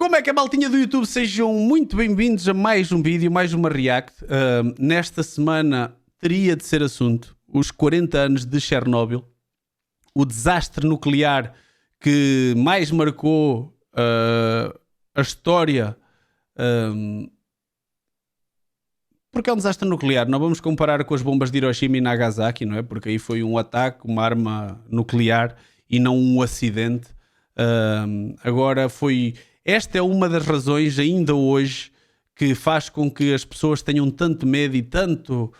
Como é que a maltinha do YouTube? Sejam muito bem-vindos a mais um vídeo, mais uma react. Nesta semana teria de ser assunto os 40 anos de Chernobyl, o desastre nuclear que mais marcou a história, porque é um desastre nuclear. Não vamos comparar com as bombas de Hiroshima e Nagasaki, não é? Porque aí foi um ataque, uma arma nuclear e não um acidente. Agora foi... Esta é uma das razões, ainda hoje, que faz com que as pessoas tenham tanto medo e tanta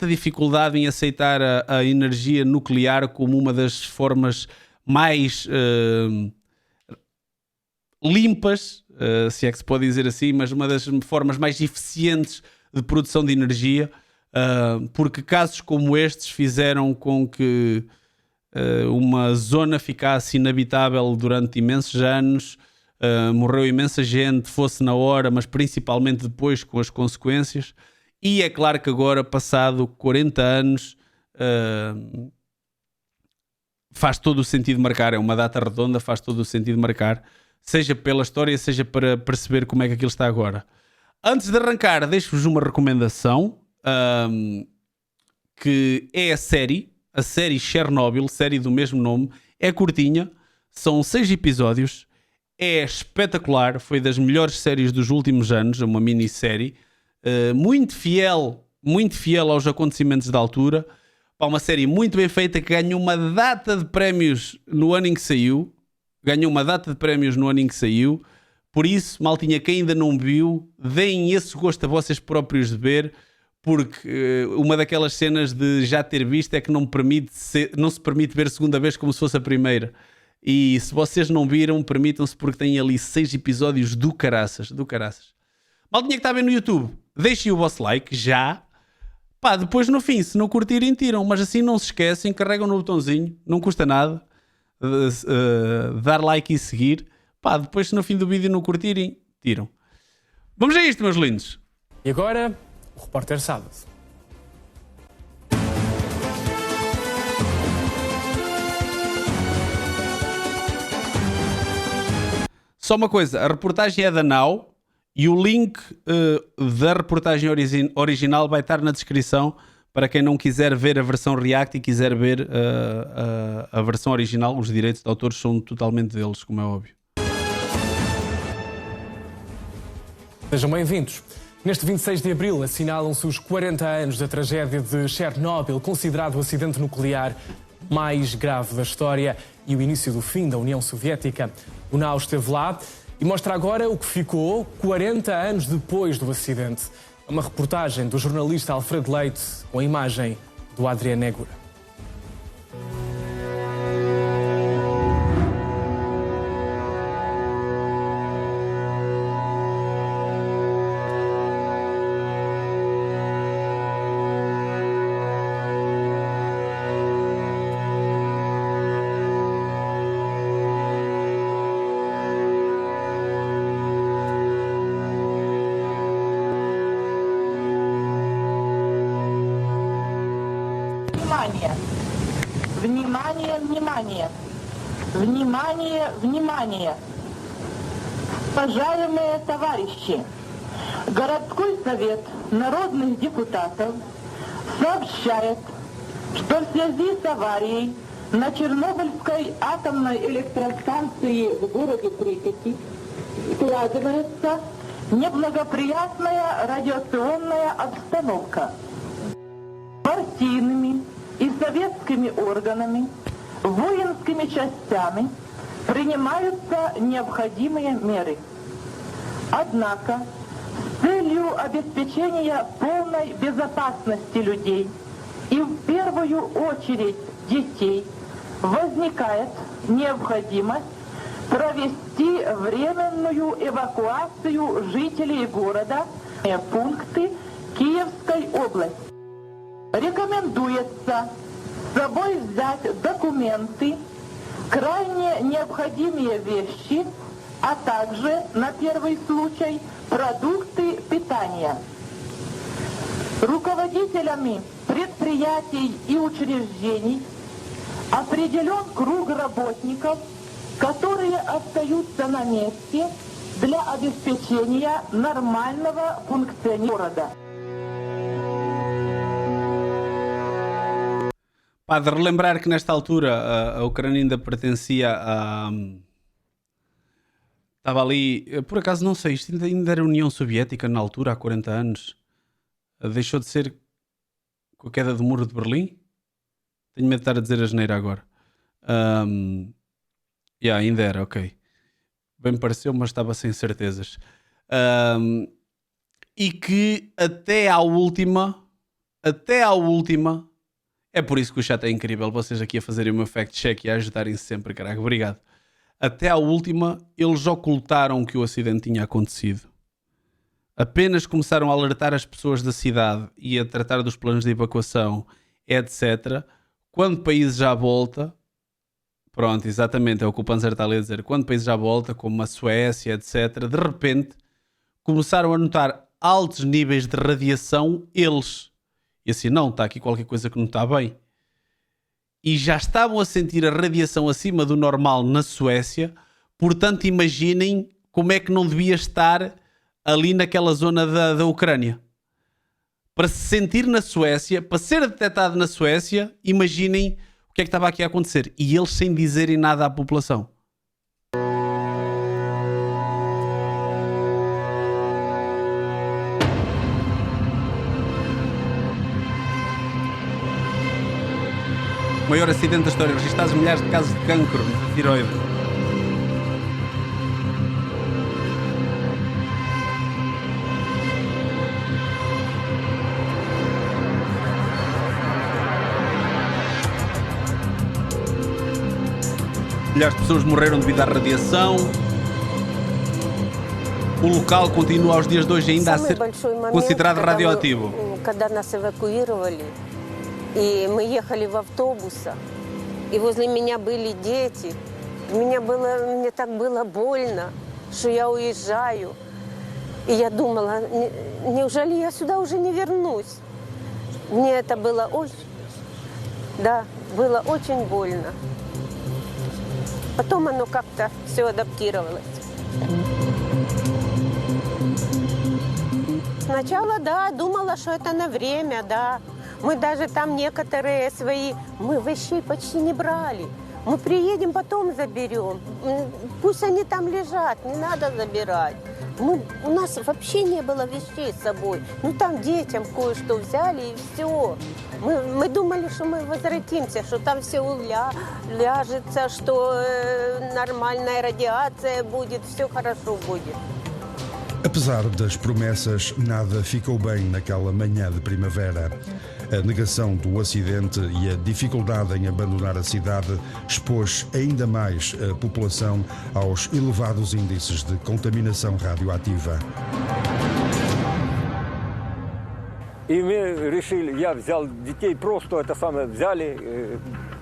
dificuldade em aceitar a energia nuclear como uma das formas mais limpas, se é que se pode dizer assim, mas uma das formas mais eficientes de produção de energia, porque casos como estes fizeram com que uma zona ficasse inabitável durante imensos anos, morreu imensa gente, fosse na hora, mas principalmente depois com as consequências. E é claro que agora, passado 40 anos, faz todo o sentido marcar. É uma data redonda, faz todo o sentido marcar, seja pela história, seja para perceber como é que aquilo está agora. Antes de arrancar, deixo-vos uma recomendação, que é a série Chernobyl, série do mesmo nome. É curtinha, são 6 episódios, é espetacular, foi das melhores séries dos últimos anos, é uma minissérie, muito fiel aos acontecimentos da altura. Uma série muito bem feita que ganhou uma data de prémios no ano em que saiu. Por isso, maltinha, quem ainda não viu, deem esse gosto a vocês próprios de ver, porque uma daquelas cenas de já ter visto é que não se permite ver a segunda vez como se fosse a primeira. E se vocês não viram, permitam-se, porque tem ali 6 episódios do caraças. Maltinha que está a ver no YouTube, deixem o vosso like já. Depois no fim, se não curtirem, tiram. Mas assim não se esquecem, carregam no botãozinho, não custa nada. Dar like e seguir. Depois se no fim do vídeo não curtirem, tiram. Vamos a isto, meus lindos. E agora, o Repórter Sábado. Só uma coisa, a reportagem é da Now e o link da reportagem original vai estar na descrição para quem não quiser ver a versão React e quiser ver a versão original. Os direitos de autor são totalmente deles, como é óbvio. Sejam bem-vindos. Neste 26 de abril assinalam-se os 40 anos da tragédia de Chernobyl, considerado o acidente nuclear mais grave da história e o início do fim da União Soviética. O Now esteve lá e mostra agora o que ficou 40 anos depois do acidente. É uma reportagem do jornalista Alfredo Leite com a imagem do Adriano Negura. Внимание! Уважаемые товарищи, городской совет народных депутатов сообщает, что в связи с аварией на Чернобыльской атомной электростанции в городе Припяти складывается неблагоприятная радиационная обстановка. Партийными и советскими органами, воинскими частями принимаются необходимые меры. Однако, с целью обеспечения полной безопасности людей и в первую очередь детей, возникает необходимость провести временную эвакуацию жителей города в пункты Киевской области. Рекомендуется с собой взять документы, крайне необходимые вещи, а также, на первый случай, продукты питания. Руководителями предприятий и учреждений определен круг работников, которые остаются на месте для обеспечения нормального функционирования города. Pá, de relembrar que nesta altura a Ucrânia ainda pertencia a... Estava ali, por acaso não sei, isto ainda era a União Soviética na altura, há 40 anos. Deixou de ser com a queda do muro de Berlim? Tenho medo de estar a dizer a asneira agora. Ainda era, ok. Bem me pareceu, mas estava sem certezas. E que até à última, é por isso que o chat é incrível, vocês aqui a fazerem o meu fact-check e a ajudarem-se sempre, caraca, obrigado. Até à última, eles ocultaram que o acidente tinha acontecido. Apenas começaram a alertar as pessoas da cidade e a tratar dos planos de evacuação, etc. Quando países à volta, pronto, exatamente, é o que o Panzer está ali a dizer, quando países à volta, como a Suécia, etc., de repente, começaram a notar altos níveis de radiação, eles. E assim, não, está aqui qualquer coisa que não está bem. E já estavam a sentir a radiação acima do normal na Suécia, portanto imaginem como é que não devia estar ali naquela zona da Ucrânia. Para se sentir na Suécia, para ser detectado na Suécia, imaginem o que é que estava aqui a acontecer. E eles sem dizerem nada à população. O maior acidente da história, registados milhares de casos de cancro de tiroide. Milhares de pessoas morreram devido à radiação. O local continua aos dias de hoje ainda a ser considerado radioativo. Когда нас эвакуировали, и мы ехали в автобусе, и возле меня были дети, мне так было больно, что я уезжаю. И я думала, неужели я сюда уже не вернусь? Мне это было было очень больно. Потом оно как-то все адаптировалось. Сначала, думала, что это на время, Мы даже там некоторые свои, мы вещей почти не брали. Мы приедем, потом заберем. Пусть они там лежат, не надо забирать. У нас вообще не было вещей с собой. Там детям кое-что взяли и все. Мы думали, что мы возвратимся, что там все ляжется, что нормальная радиация будет, все хорошо будет. Apesar das promessas, nada ficou bem naquela manhã de primavera. A negação do acidente e a dificuldade em abandonar a cidade expôs ainda mais a população aos elevados índices de contaminação radioativa. И мы решили, я взял детей, просто взяли,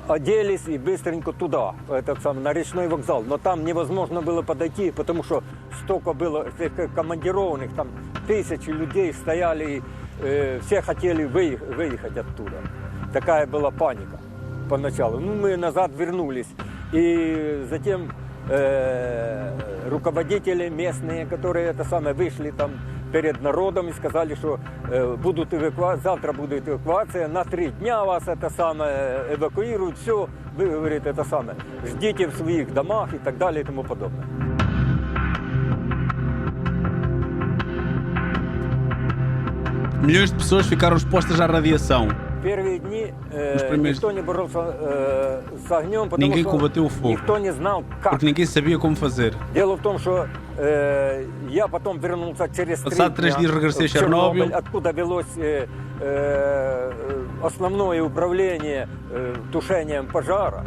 оделись и быстренько туда, на речной вокзал. Но там невозможно было подойти, потому что столько было командированных, там тысячи людей стояли, и все хотели выехать оттуда. Такая была паника поначалу. Мы назад вернулись, и затем руководители местные, которые вышли там перед народом и сказали, что завтра будет эвакуация, на 3 дня вас эвакуируют, все, вы, говорит, ждите в своих домах и так далее и тому подобное. Milhões de pessoas ficaram expostas à radiação. Первые дни никто не боролся с огнем, потому ninguém что combateu o fogo, никто не знал, как. Porque ninguém sabia como fazer. Дело в том, что я потом вернулся через 3 dias regressei a Chernobyl, откуда велось основное управление тушением пожара.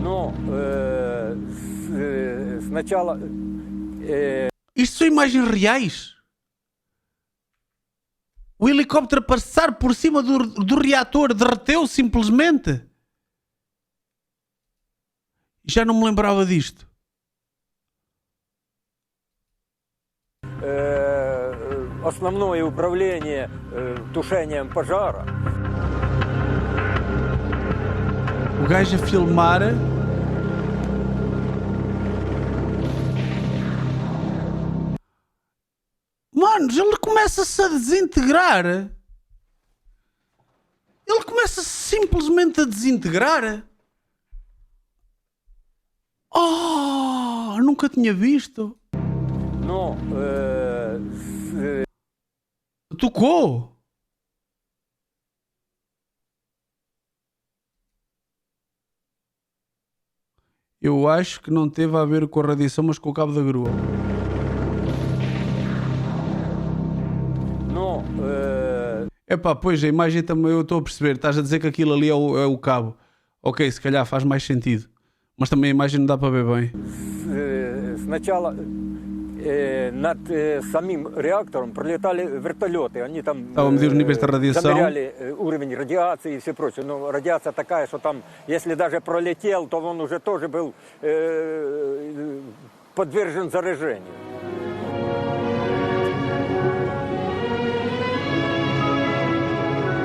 Но сначала... Isto são imagens reais? O helicóptero passar por cima do reator derreteu simplesmente? Já não me lembrava disto. основное управление тушением пожара. O gajo a filmar. Manos, ele começa-se a desintegrar. Ele começa simplesmente a desintegrar. Oh, nunca tinha visto. Но Tocou. Eu acho que não teve a ver com a radiação, mas com o cabo da grua. но Epá, pois a imagem também eu estou a perceber. Estás a dizer que aquilo ali é o cabo. Ok, se calhar faz mais sentido. Mas também a imagem não dá para ver bem. сначала над самим реактором пролетали вертолеты. Они там Estava a medir os níveis de radiação. замеряли уровень радиации и все прочее. Но радиация такая, что там, если даже пролетел, то он уже тоже был подвержен заражению.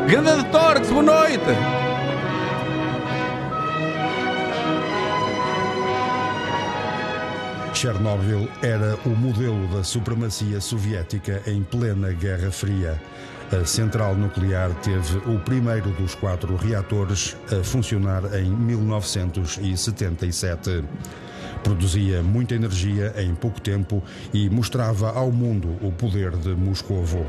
Ganda de Torx, boa noite! Chernobyl era o modelo da supremacia soviética em plena Guerra Fria. A central nuclear teve o primeiro dos 4 reatores a funcionar em 1977. Produzia muita energia em pouco tempo e mostrava ao mundo o poder de Moscovo.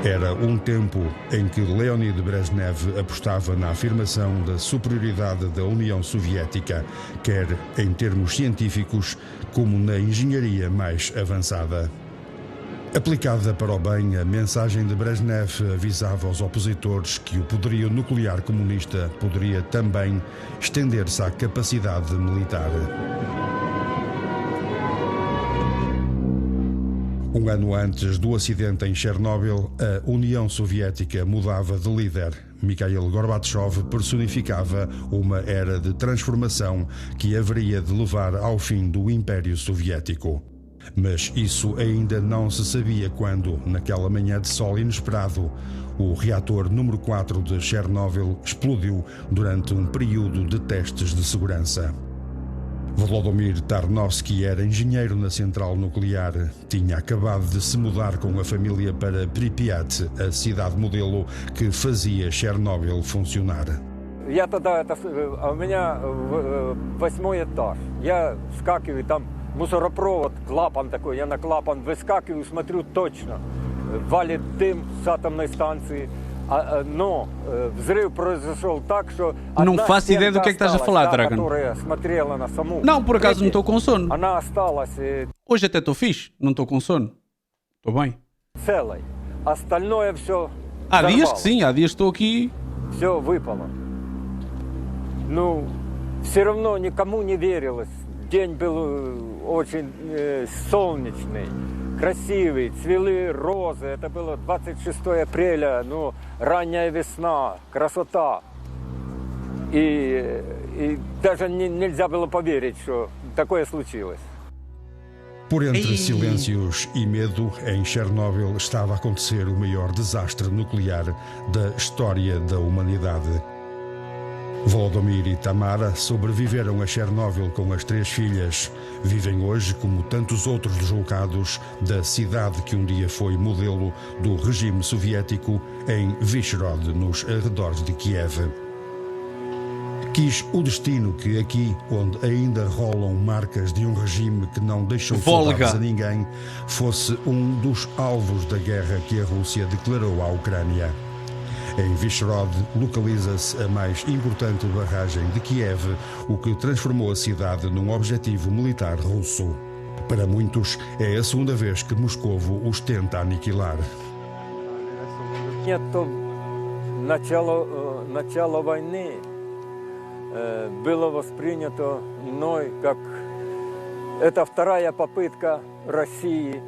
Era um tempo em que Leonid Brezhnev apostava na afirmação da superioridade da União Soviética, quer em termos científicos, como na engenharia mais avançada. Aplicada para o bem, a mensagem de Brezhnev avisava aos opositores que o poderio nuclear comunista poderia também estender-se à capacidade militar. Um ano antes do acidente em Chernobyl, a União Soviética mudava de líder. Mikhail Gorbachev personificava uma era de transformação que haveria de levar ao fim do Império Soviético. Mas isso ainda não se sabia quando, naquela manhã de sol inesperado, o reator número 4 de Chernobyl explodiu durante um período de testes de segurança. Volodymyr Tarnovsky era engenheiro na central nuclear. Tinha acabado de se mudar com a família para Pripyat, a cidade modelo que fazia Chernobyl funcionar. Я тогда, у меня 8-й этаж. Я вскакиваю, там мусоропровод, клапан такой. Я на клапан выскакиваю, смотрю точно. Валит дым с атомной станции. Но взрыв произошел так, что Não faço ideia do que é que estás a falar, Dragon. которая смотрела на саму. Não, por acaso não estou com sono. Она осталась Hoje até estou fixe, não estou com sono. Estou bem. целой. Остальное все Há dias que sim, há dias que estou aqui. Все выпало. Ну, все равно никому не верилось. День был очень солнечный, красивый, цвели розы. Это было 26 апреля, ну, ранняя весна, красота. И даже нельзя было поверить, что такое случилось. Por entre silêncios e medo, em Chernobyl estava a acontecer o maior desastre nuclear da história da humanidade. Volodymyr e Tamara sobreviveram a Chernobyl com as 3 filhas. Vivem hoje, como tantos outros deslocados, da cidade que um dia foi modelo do regime soviético, em Vyshrod, nos arredores de Kiev. Quis o destino que aqui, onde ainda rolam marcas de um regime que não deixou soldados a ninguém, fosse um dos alvos da guerra que a Rússia declarou à Ucrânia. Em Vyshrod localiza-se a mais importante barragem de Kiev, o que transformou a cidade num objetivo militar russo. Para muitos, é a segunda vez que Moscovo os tenta aniquilar. Это начало войны было воспринято мной как это вторая попытка России,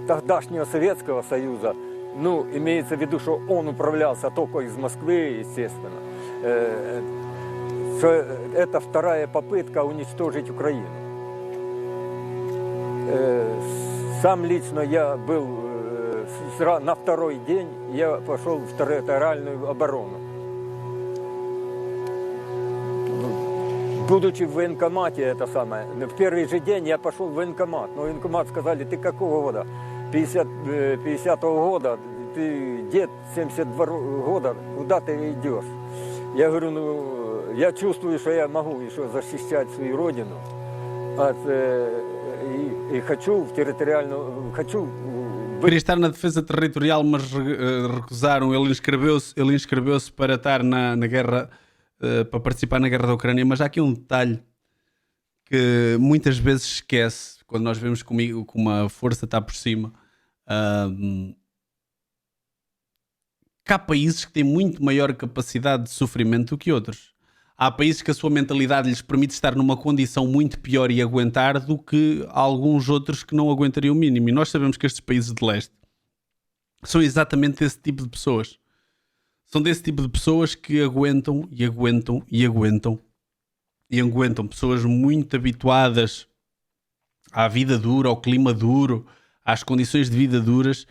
тогдашнего Советского Союза. Ну, имеется в виду, что он управлялся только из Москвы, естественно. Что это вторая попытка уничтожить Украину. Сам лично я был на второй день, я пошел в территориальную оборону. Будучи в военкомате, это самое, в первый же день я пошел в военкомат. Но военкомат сказали, ты какого года? 50-го года, ты дед 72 года, куда ты идешь? Я говорю, ну, я чувствую, что я могу еще защищать свою родину. И хочу в территориальную, хочу... Queria estar na defesa territorial, mas recusaram. Ele inscreveu-se para estar na guerra, para participar na guerra da Ucrânia. Mas há aqui um detalhe que muitas vezes esquece quando nós vemos comigo que uma força está por cima. Que há países que têm muito maior capacidade de sofrimento do que outros. Há países que a sua mentalidade lhes permite estar numa condição muito pior e aguentar do que alguns outros que não aguentariam o mínimo. E nós sabemos que estes países de leste são exatamente desse tipo de pessoas. São desse tipo de pessoas que aguentam e aguentam e aguentam e aguentam. Pessoas muito habituadas à vida dura, ao clima duro, às condições de vida duras.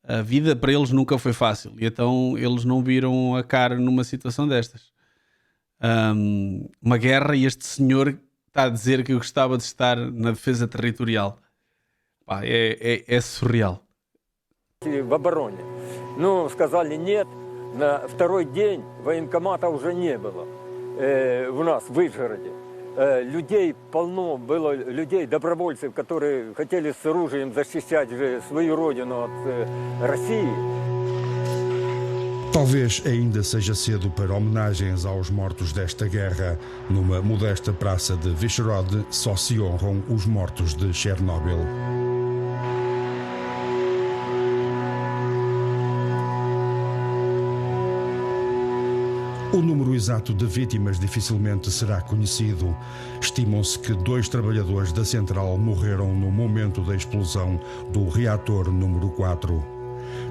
A vida para eles nunca foi fácil. E então eles não viram a cara numa situação destas. Uma guerra e este senhor está a dizer que eu gostava de estar na defesa territorial. Pá, é surreal. В обороне. Ну, сказали нет. На второй день военкомата уже не было у нас в Вышгороде. Людей полно было, людей, добровольцев, которые хотели с оружием защищать свою родину от России. Talvez ainda seja cedo para homenagens aos mortos desta guerra. Numa modesta praça de Vyshhorod só se honram os mortos de Chernobyl. O número exato de vítimas dificilmente será conhecido. Estimam-se que 2 trabalhadores da central morreram no momento da explosão do reator número 4.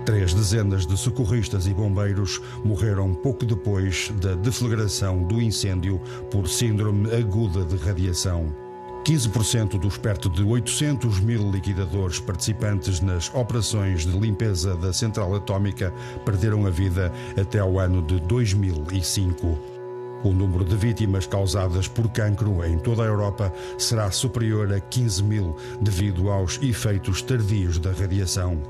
3 dezenas de socorristas e bombeiros morreram pouco depois da deflagração do incêndio por síndrome aguda de radiação. 15% dos perto de 800 mil liquidadores participantes nas operações de limpeza da central atómica perderam a vida até ao ano de 2005. O número de vítimas causadas por cancro em toda a Europa será superior a 15 mil devido aos efeitos tardios da radiação.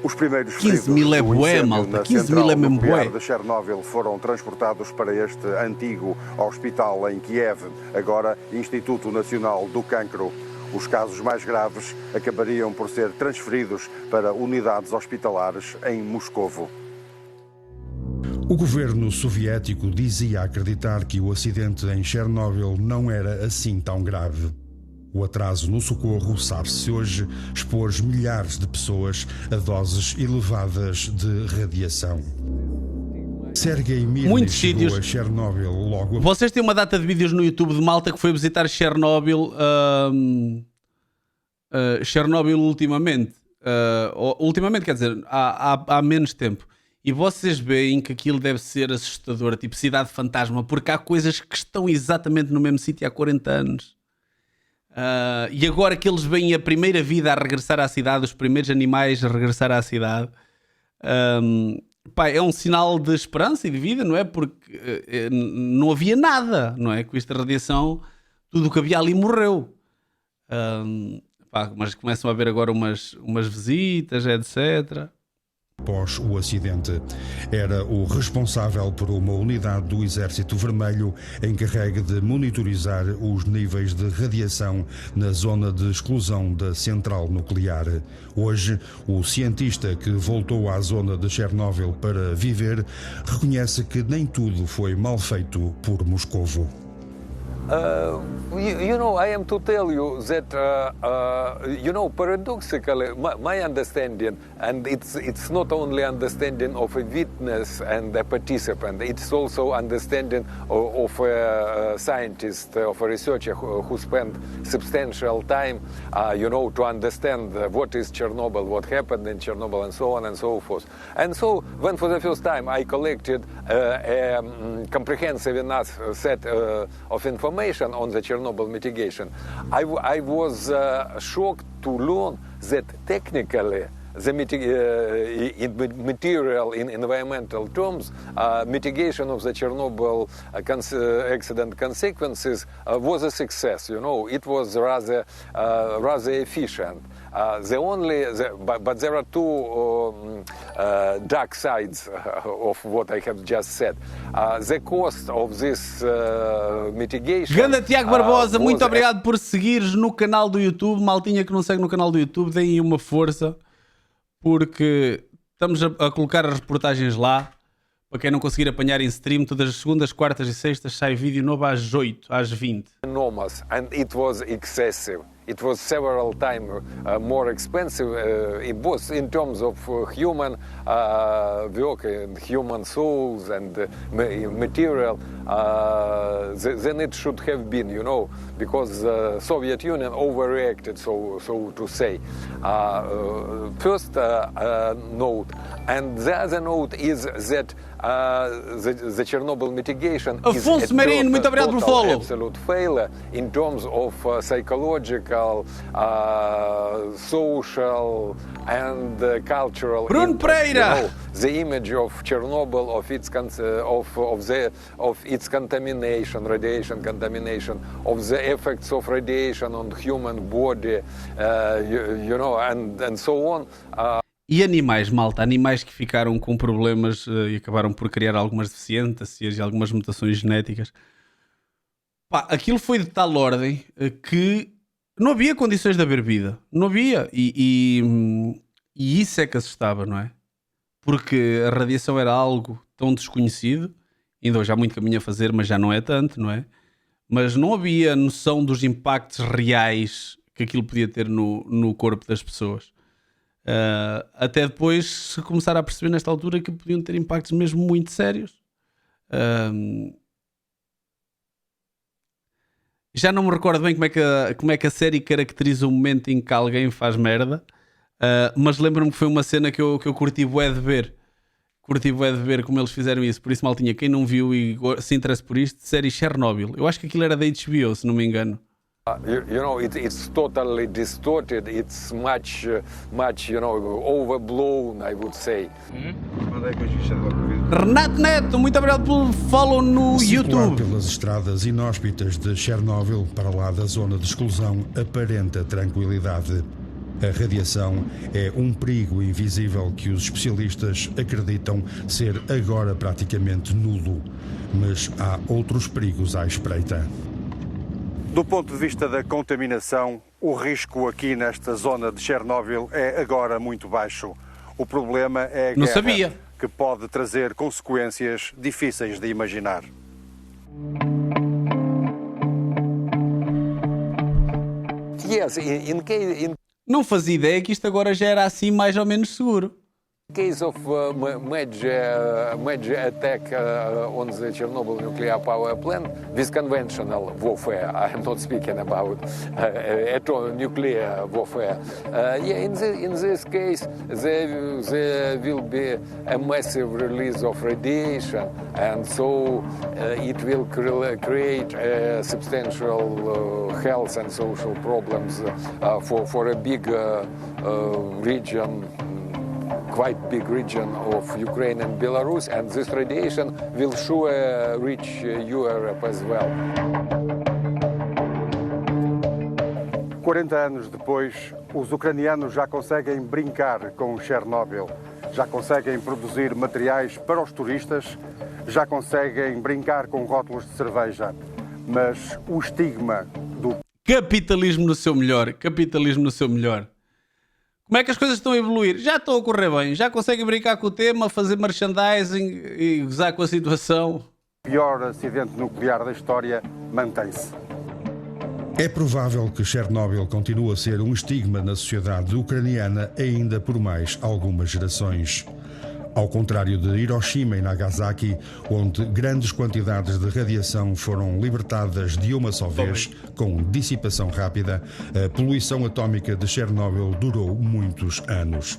Os primeiros 15 mil é bué, malta. 15 mil é mesmo bué. de Chernobyl foram transportados para este antigo hospital em Kiev, agora Instituto Nacional do Cancro. Os casos mais graves acabariam por ser transferidos para unidades hospitalares em Moscovo. O governo soviético dizia acreditar que o acidente em Chernobyl não era assim tão grave. O atraso no socorro, sabe-se hoje, expôs milhares de pessoas a doses elevadas de radiação. Sergei Mirny chegou a Chernobyl logo... Vocês têm uma data de vídeos no YouTube de malta que foi visitar Chernobyl Chernobyl ultimamente. Ultimamente, quer dizer, há menos tempo. E vocês veem que aquilo deve ser assustador, tipo cidade fantasma, porque há coisas que estão exatamente no mesmo sítio há 40 anos. E agora que eles veem a primeira vida a regressar à cidade, os primeiros animais a regressar à cidade, pá, é um sinal de esperança e de vida, não é? Porque não havia nada, não é? Com esta radiação, tudo o que havia ali morreu. Pá, mas começam a haver agora umas visitas, etc. Após o acidente, era o responsável por uma unidade do Exército Vermelho encarregue de monitorizar os níveis de radiação na zona de exclusão da central nuclear. Hoje, o cientista que voltou à zona de Chernobyl para viver reconhece que nem tudo foi mal feito por Moscovo. You know, I am to tell you that, paradoxically, my understanding, and it's not only understanding of a witness and a participant, it's also understanding of a scientist, of a researcher who spent substantial time, to understand what is Chernobyl, what happened in Chernobyl, and so on and so forth. And so, when for the first time I collected a comprehensive enough set of information, information on the Chernobyl mitigation, I was shocked to learn that technically the material in environmental terms, mitigation of the Chernobyl accident consequences was a success. It was rather efficient. But there are two dark sides of what I have just said. The cost of this mitigation. Ganda Tiago Barbosa, muito obrigado por seguires no canal do YouTube. Maltinha que não segue no canal do YouTube, deem uma força, porque estamos a colocar as reportagens lá. Para quem não conseguir apanhar em stream, todas as segundas, quartas e sextas sai vídeo novo às 8, às 20. Enormous, and it was excessive. It was several times more expensive, both in terms of human work and human souls and material than it should have been, because the Soviet Union overreacted, so to say. First note, and the other note is that the Chernobyl mitigation is a total absolute failure in terms of psychological, social and cultural Bruno Pereira. The image of Chernobyl, of its contamination, radiation contamination, of the effects of radiation on human body, and so on. E animais, malta, animais que ficaram com problemas e acabaram por criar algumas deficiências e algumas mutações genéticas. Pá, aquilo foi de tal ordem que não havia condições de haver vida. Não havia. E isso é que assustava, não é? Porque a radiação era algo tão desconhecido. Ainda hoje há muito caminho a fazer, mas já não é tanto, não é? Mas não havia noção dos impactos reais que aquilo podia ter no corpo das pessoas. Até depois se começar a perceber nesta altura que podiam ter impactos mesmo muito sérios. Já não me recordo bem como é que a série caracteriza o momento em que alguém faz merda, mas lembro-me que foi uma cena que eu curti bué de ver. Curti bué de ver como eles fizeram isso. Por isso, maltinha, quem não viu e se interessa por isto, série Chernobyl. Eu acho que aquilo era da HBO, se não me engano. It's totally distorted. It's much, overblown, I would say. Renato Neto, muito obrigado pelo follow no YouTube. Pelas estradas inóspitas de Chernobyl, para lá da zona de exclusão, aparenta tranquilidade. A radiação é um perigo invisível que os especialistas acreditam ser agora praticamente nulo. Mas há outros perigos à espreita. Do ponto de vista da contaminação, o risco aqui nesta zona de Chernobyl é agora muito baixo. O problema é a guerra, que pode trazer consequências difíceis de imaginar. Yes, Não fazia ideia que isto agora já era assim mais ou menos seguro. In case of major attack on the Chernobyl nuclear power plant with conventional warfare, I am not speaking about nuclear warfare. In this case, there will be a massive release of radiation, and so it will create substantial health and social problems for a big region. Quite big region of Ukraine and Belarus, and this radiation will sure reach Europe as well. 40 anos depois, os ucranianos já conseguem brincar com Chernobyl, já conseguem produzir materiais para os turistas, já conseguem brincar com rótulos de cerveja, mas o estigma do capitalismo no seu melhor, capitalismo no seu melhor. Como é que as coisas estão a evoluir? Já estão a correr bem, já conseguem brincar com o tema, fazer merchandising e gozar com a situação. O pior acidente nuclear da história mantém-se. É provável que Chernobyl continue a ser um estigma na sociedade ucraniana ainda por mais algumas gerações. Ao contrário de Hiroshima e Nagasaki, onde grandes quantidades de radiação foram libertadas de uma só vez, com dissipação rápida, a poluição atómica de Chernobyl durou muitos anos.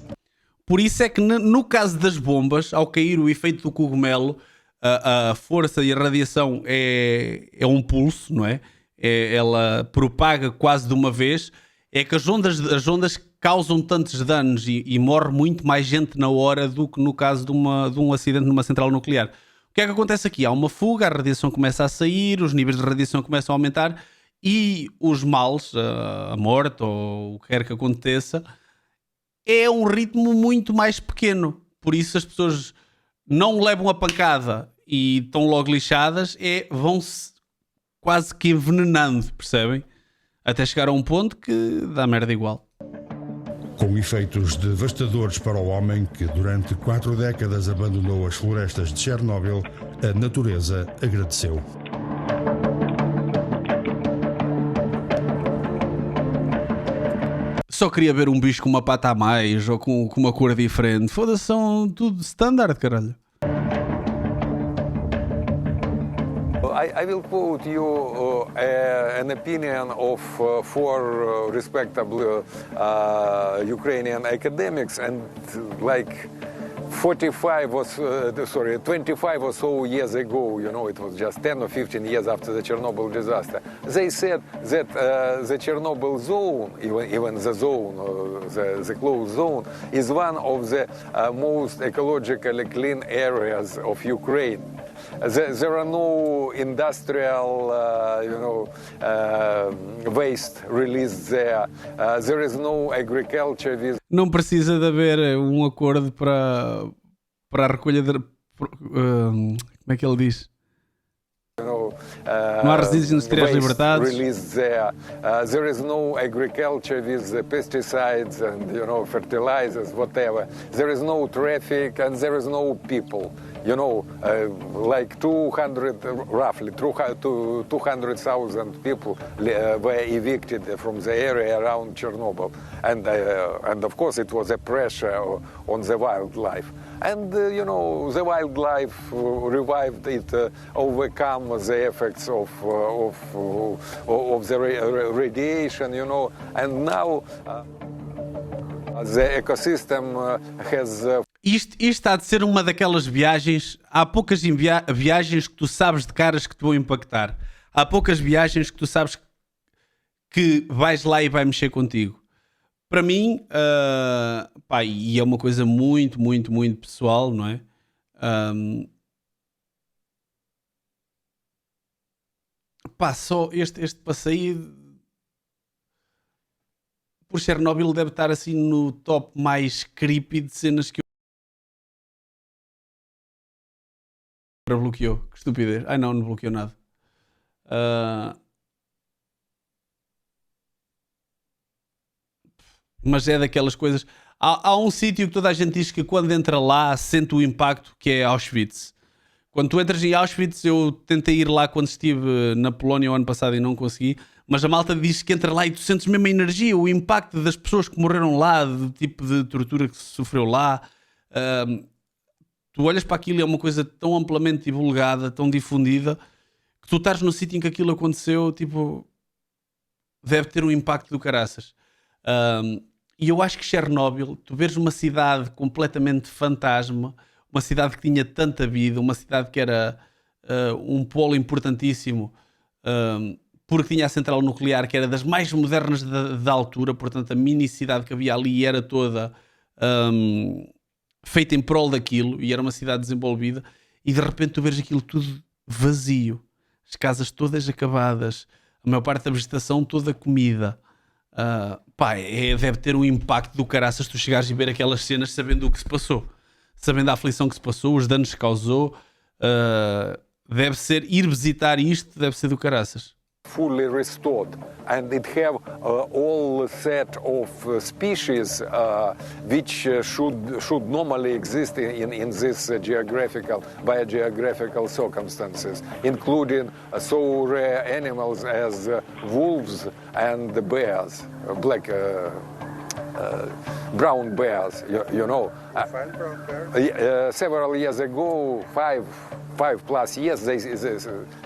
Por isso é que no caso das bombas, ao cair o efeito do cogumelo, a força e a radiação é um pulso, não é? Ela propaga quase de uma vez. É que as ondas causam tantos danos e morre muito mais gente na hora do que no caso de um acidente numa central nuclear. O que é que acontece aqui? Há uma fuga, a radiação começa a sair, os níveis de radiação começam a aumentar e os males, a morte ou o que quer que aconteça, é um ritmo muito mais pequeno. Por isso as pessoas não levam a pancada e estão logo lixadas, vão-se quase que envenenando, percebem? Até chegar a um ponto que dá merda igual. Com efeitos devastadores para o homem que durante 4 décadas abandonou as florestas de Chernobyl, a natureza agradeceu. Só queria ver um bicho com uma pata a mais ou com uma cor diferente. Foda-se, são tudo standard, caralho. I will quote you an opinion of 4 respectable Ukrainian academics, and like 25 or so years ago, you know, it was just 10 or 15 years after the Chernobyl disaster, they said that the Chernobyl zone, even the zone, the closed zone, is one of the most ecologically clean areas of Ukraine. There are no industrial, waste released there. There is no agriculture. Não precisa de haver um acordo para a recolha de... como é que ele diz? Não há resíduos industriais libertados. There is no agriculture with pesticides and fertilizers, whatever. There is no traffic and there is no people. Like roughly 200,000 people were evicted from the area around Chernobyl, and of course it was a pressure on the wildlife. And the wildlife revived it, overcome the effects of the radiation, and now the ecosystem has. Isto está de ser uma daquelas viagens. Há poucas viagens que tu sabes de caras que te vão impactar. Há poucas viagens que tu sabes que vais lá e vai mexer contigo. Para mim, e é uma coisa muito, muito, muito pessoal, não é? Só este passeio por Chernobyl deve estar assim no top mais creepy de cenas que bloqueou. Que estupidez. Ai não bloqueou nada. Mas é daquelas coisas. Há um sítio que toda a gente diz que quando entra lá sente o impacto, que é Auschwitz. Quando tu entras em Auschwitz, eu tentei ir lá quando estive na Polónia o ano passado e não consegui, mas a malta diz que entra lá e tu sentes mesmo a energia, o impacto das pessoas que morreram lá, do tipo de tortura que se sofreu lá. Tu olhas para aquilo e é uma coisa tão amplamente divulgada, tão difundida, que tu estás no sítio em que aquilo aconteceu, tipo, deve ter um impacto do caraças. E eu acho que Chernobyl, tu vês uma cidade completamente fantasma, uma cidade que tinha tanta vida, uma cidade que era um polo importantíssimo, porque tinha a central nuclear, que era das mais modernas da altura, portanto a mini cidade que havia ali era toda feita em prol daquilo, e era uma cidade desenvolvida, e de repente tu vês aquilo tudo vazio, as casas todas acabadas, a maior parte da vegetação toda comida. Deve ter um impacto do caraças tu chegares e ver aquelas cenas sabendo o que se passou, sabendo a aflição que se passou, os danos que causou. Deve ser, ir visitar isto deve ser do caraças. Fully restored, and it have all set of species which should normally exist in this biogeographical circumstances, including so rare animals as wolves and the bears, black brown bears, you know. Find brown bears? Several years ago, 5+ years,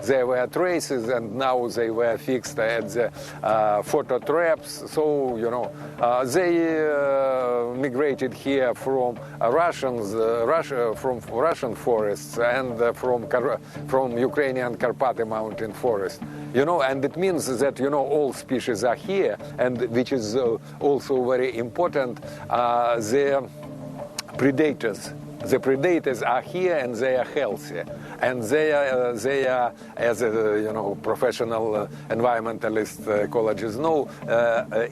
there were traces, and now they were fixed at the photo traps. So, they migrated here from from Russian forests and from Ukrainian Karpaty mountain forest. You know, and it means that, you know, all species are here, and which is also very important, the predators. The predators are here and they are healthy, and they are as you know, professional environmentalist ecologists know,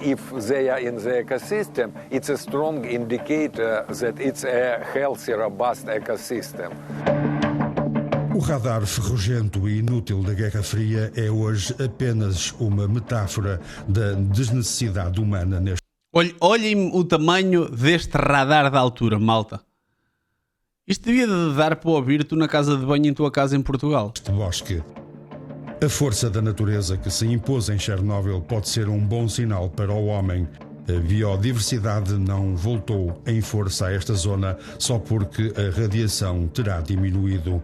if they are in the ecosystem, it's a strong indicator that it's a healthy, robust ecosystem. O radar ferrugento e inútil da Guerra Fria é hoje apenas uma metáfora da desnecessidade humana neste. Olhem o tamanho deste radar da altura, malta. Isto devia de dar para ouvir-te na casa de banho em tua casa em Portugal. Bosque. A força da natureza que se impôs em Chernobyl pode ser um bom sinal para o homem. A biodiversidade não voltou em força a esta zona só porque a radiação terá diminuído.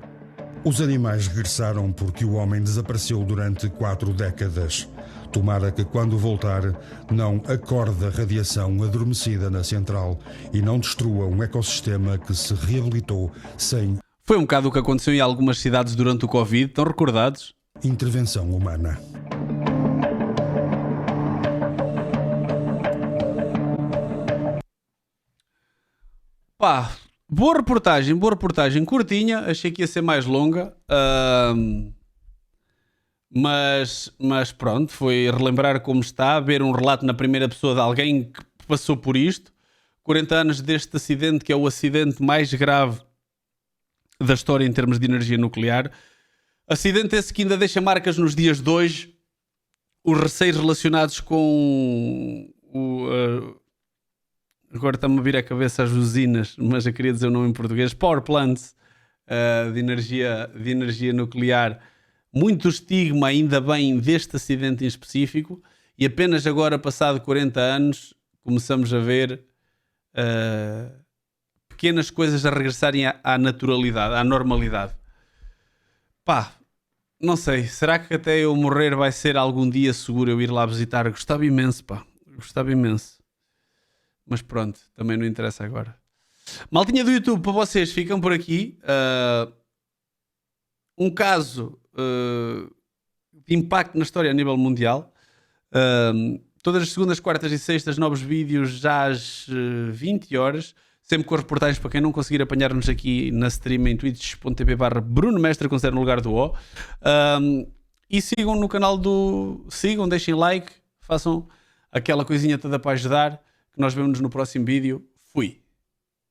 Os animais regressaram porque o homem desapareceu durante 4 décadas. Tomara que, quando voltar, não acorde a radiação adormecida na central e não destrua um ecossistema que se reabilitou sem... Foi um bocado o que aconteceu em algumas cidades durante o Covid, estão recordados? Intervenção humana. Pá, boa reportagem curtinha, achei que ia ser mais longa. Mas pronto, foi relembrar como está, ver um relato na primeira pessoa de alguém que passou por isto. 40 anos deste acidente, que é o acidente mais grave da história em termos de energia nuclear. Acidente esse que ainda deixa marcas nos dias de hoje. Os receios relacionados com agora está-me a vir à cabeça as usinas, mas eu queria dizer o nome em português. Power plants de energia nuclear. Muito estigma, ainda bem, deste acidente em específico, e apenas agora, passado 40 anos, começamos a ver pequenas coisas a regressarem à naturalidade, à normalidade. Pá, não sei, será que até eu morrer vai ser algum dia seguro eu ir lá visitar? Gostava imenso, pá, gostava imenso. Mas pronto, também não interessa agora. Maltinha do YouTube, para vocês, ficam por aqui. Um caso de impacto na história a nível mundial. Todas as segundas, quartas e sextas, novos vídeos já às 20 horas, sempre com reportagens para quem não conseguir apanhar-nos aqui na stream em twitch.tv/Bruno Mestre, considero no lugar do O. E sigam no canal sigam, deixem like, façam aquela coisinha toda para ajudar, que nós vemos no próximo vídeo. Fui!